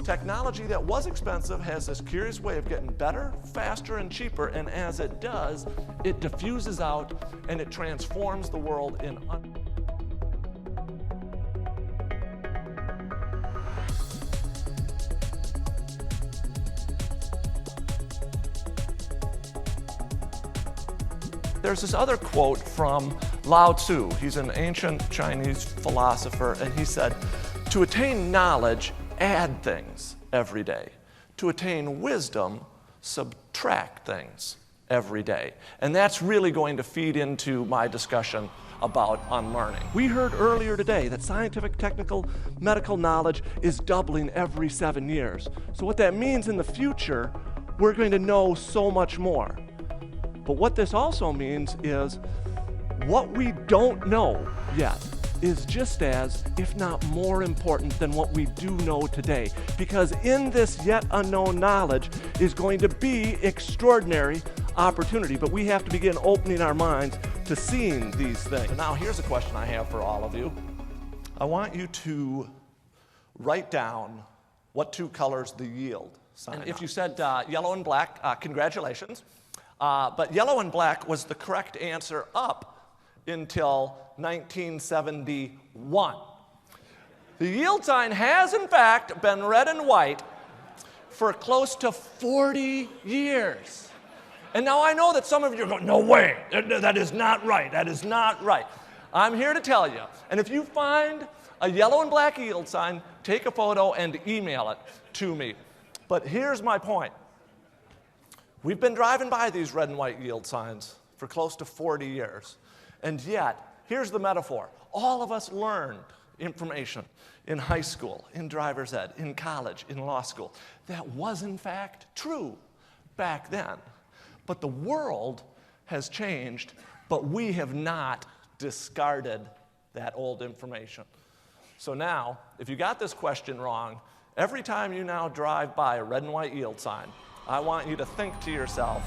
Technology that was expensive has this curious way of getting better, faster, and cheaper, and as it does, it diffuses out and it transforms the world in There's this other quote from Lao Tzu. He's an ancient Chinese philosopher, and he said, "To attain knowledge, add things every day. To attain wisdom, subtract things every day." And that's really going to feed into my discussion about unlearning. We heard earlier today that scientific, technical, medical knowledge is doubling every 7 years. So what that means in the future, we're going to know so much more. But what this also means is what we don't know yet is just as, if not more important than what we do know today. Because in this yet unknown knowledge is going to be extraordinary opportunity, but we have to begin opening our minds to seeing these things. So now here's a question I have for all of you. I want you to write down what two colors the yield sign. And if you said yellow and black, congratulations. But yellow and black was the correct answer up until 1971. The yield sign has, in fact, been red and white for close to 40 years. And now I know that some of you are going, no way, that is not right, that is not right. I'm here to tell you, and if you find a yellow and black yield sign, take a photo and email it to me. But here's my point. We've been driving by these red and white yield signs for close to 40 years. And yet, here's the metaphor. All of us learned information in high school, in driver's ed, in college, in law school. That was, in fact, true back then. But the world has changed, but we have not discarded that old information. So now, if you got this question wrong, every time you now drive by a red and white yield sign, I want you to think to yourself,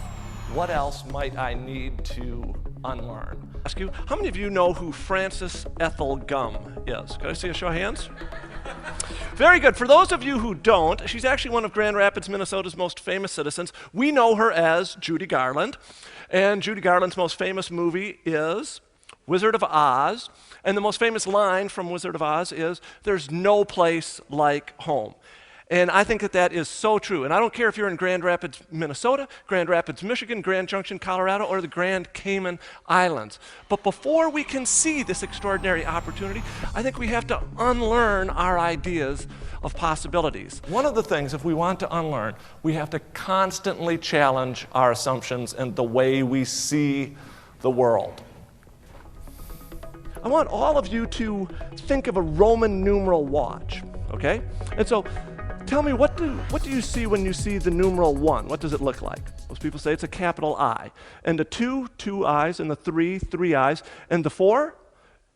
what else might I need to unlearn? Ask you, how many of you know who Frances Ethel Gum is? Can I see a show of hands? Very good. For those of you who don't, she's actually one of Grand Rapids, Minnesota's most famous citizens. We know her as Judy Garland, and Judy Garland's most famous movie is Wizard of Oz, and the most famous line from Wizard of Oz is, "There's no place like home." And I think that that is so true. And I don't care if you're in Grand Rapids, Minnesota, Grand Rapids, Michigan, Grand Junction, Colorado, or the Grand Cayman Islands. But before we can see this extraordinary opportunity, I think we have to unlearn our ideas of possibilities. One of the things, if we want to unlearn, we have to constantly challenge our assumptions and the way we see the world. I want all of you to think of a Roman numeral watch, okay? And so, tell me, what do you see when you see the numeral 1? What does it look like? Most people say it's a capital I. And the 2, 2 I's, and the 3, 3 I's, and the 4,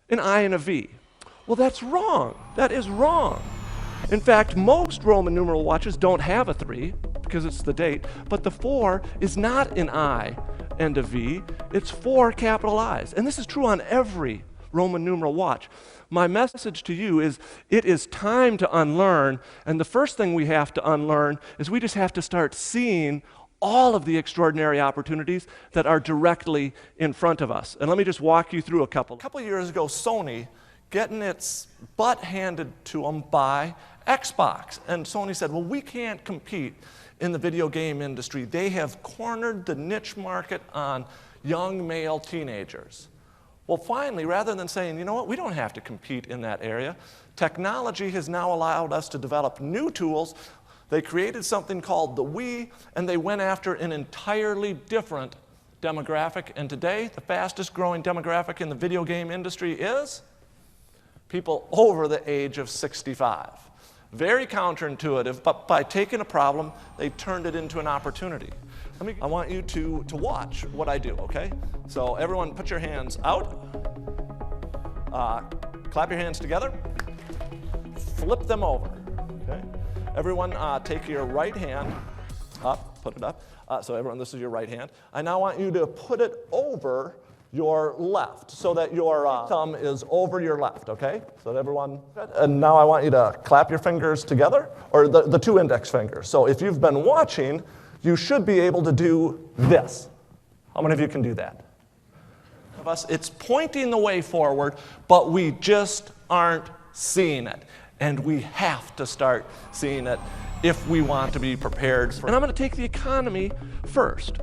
an I and a V. Well, that's wrong. That is wrong. In fact, most Roman numeral watches don't have a 3 because it's the date, but the 4 is not an I and a V. It's 4 capital I's. And this is true on every Roman numeral watch. My message to you is it is time to unlearn, and the first thing we have to unlearn is we just have to start seeing all of the extraordinary opportunities that are directly in front of us. And let me just walk you through a couple. A couple years ago, Sony getting its butt handed to them by Xbox. And Sony said, well, we can't compete in the video game industry. They have cornered the niche market on young male teenagers. Well, finally, rather than saying, you know what, we don't have to compete in that area, technology has now allowed us to develop new tools. They created something called the Wii, and they went after an entirely different demographic. And today, the fastest growing demographic in the video game industry is people over the age of 65. Very counterintuitive, but by taking a problem, they turned it into an opportunity. I want you to watch what I do, okay? So everyone put your hands out, clap your hands together, flip them over, okay? Everyone take your right hand up, put it up. So everyone, this is your right hand. I now want you to put it over your left so that your thumb is over your left, okay? So that everyone, and now I want you to clap your fingers together, or the two index fingers. So if you've been watching, you should be able to do this. How many of you can do that? Of us, it's pointing the way forward, but we just aren't seeing it. And we have to start seeing it if we want to be prepared for. And I'm going to take the economy first.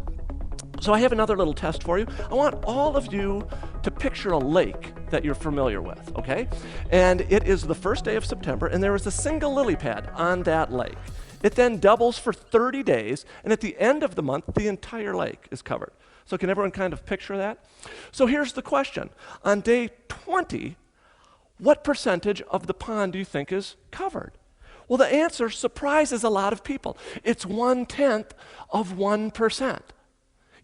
So I have another little test for you. I want all of you to picture a lake that you're familiar with, okay? And it is the first day of September, and there is a single lily pad on that lake. It then doubles for 30 days, and at the end of the month, the entire lake is covered. So can everyone kind of picture that? So here's the question. On day 20, what percentage of the pond do you think is covered? Well, the answer surprises a lot of people. It's 1/10 of 1%.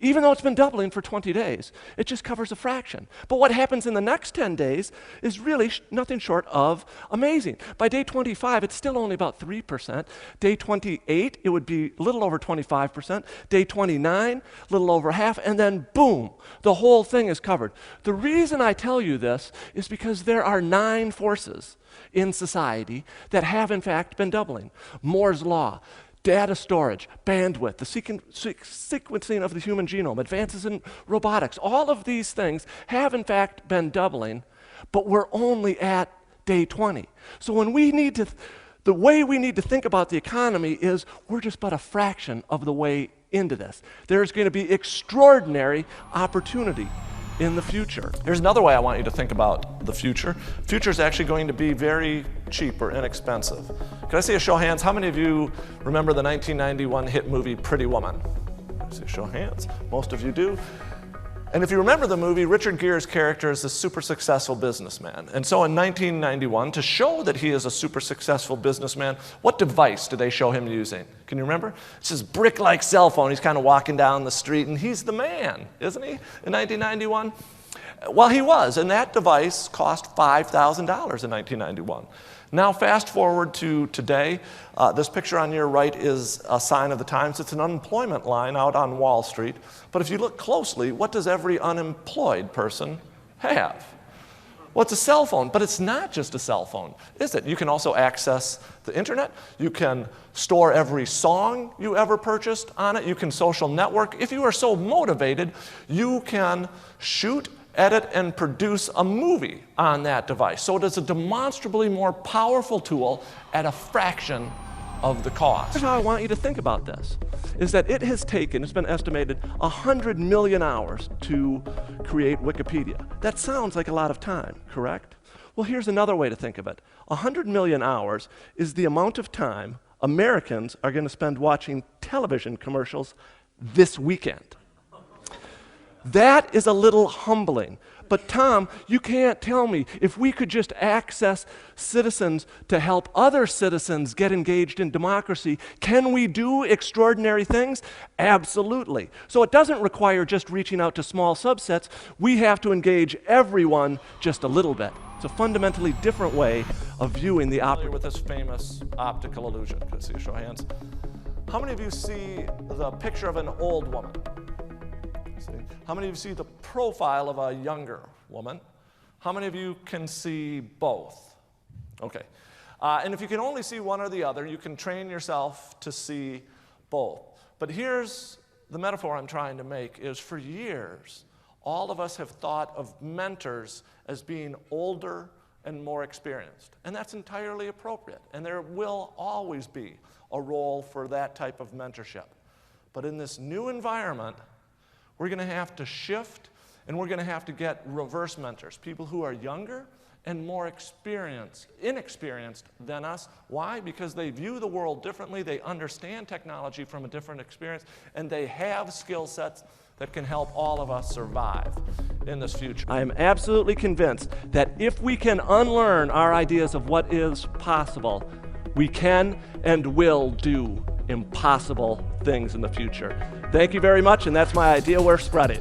Even though it's been doubling for 20 days, it just covers a fraction. But what happens in the next 10 days is really nothing short of amazing. By day 25, it's still only about 3%. Day 28, it would be a little over 25%. Day 29, a little over half, and then boom, the whole thing is covered. The reason I tell you this is because there are 9 forces in society that have in fact been doubling. Moore's law, data storage, bandwidth, the sequencing of the human genome, advances in robotics, all of these things have in fact been doubling, but we're only at day 20. So when the way we need to think about the economy is we're just but a fraction of the way into this. There's going to be extraordinary opportunity in the future. Here's another way I want you to think about the future. Future is actually going to be very cheap or inexpensive. Can I see a show of hands? How many of you remember the 1991 hit movie Pretty Woman? I see a show of hands. Most of you do. And if you remember the movie, Richard Gere's character is a super successful businessman. And so in 1991, to show that he is a super successful businessman, what device do they show him using? Can you remember? It's this brick-like cell phone. He's kind of walking down the street, and he's the man, isn't he, in 1991? Well, he was, and that device cost $5,000 in 1991. Now fast forward to today. This picture on your right is a sign of the times. It's an unemployment line out on Wall Street. But if you look closely, what does every unemployed person have? Well, it's a cell phone, but it's not just a cell phone, is it? You can also access the internet. You can store every song you ever purchased on it. You can social network. If you are so motivated, you can shoot, edit, and produce a movie on that device. So it is a demonstrably more powerful tool at a fraction of the cost. Here's how I want you to think about this, is that it has taken, it's been estimated, 100 million hours to create Wikipedia. That sounds like a lot of time, correct? Well, here's another way to think of it. 100 million hours is the amount of time Americans are going to spend watching television commercials this weekend. That is a little humbling. But Tom, you can't tell me if we could just access citizens to help other citizens get engaged in democracy, can we do extraordinary things? Absolutely. So it doesn't require just reaching out to small subsets. We have to engage everyone just a little bit. It's a fundamentally different way of viewing the opera. With this famous optical illusion. Can I see a show of hands? How many of you see the picture of an old woman? How many of you see the profile of a younger woman? How many of you can see both? Okay. And if you can only see one or the other, you can train yourself to see both. But here's the metaphor I'm trying to make is for years, all of us have thought of mentors as being older and more experienced. And that's entirely appropriate. And there will always be a role for that type of mentorship. But in this new environment, we're going to have to shift, and we're going to have to get reverse mentors, people who are younger and more inexperienced than us. Why? Because they view the world differently, they understand technology from a different experience, and they have skill sets that can help all of us survive in this future. I am absolutely convinced that if we can unlearn our ideas of what is possible, we can and will do impossible things in the future. Thank you very much, and that's my idea. We're spreading.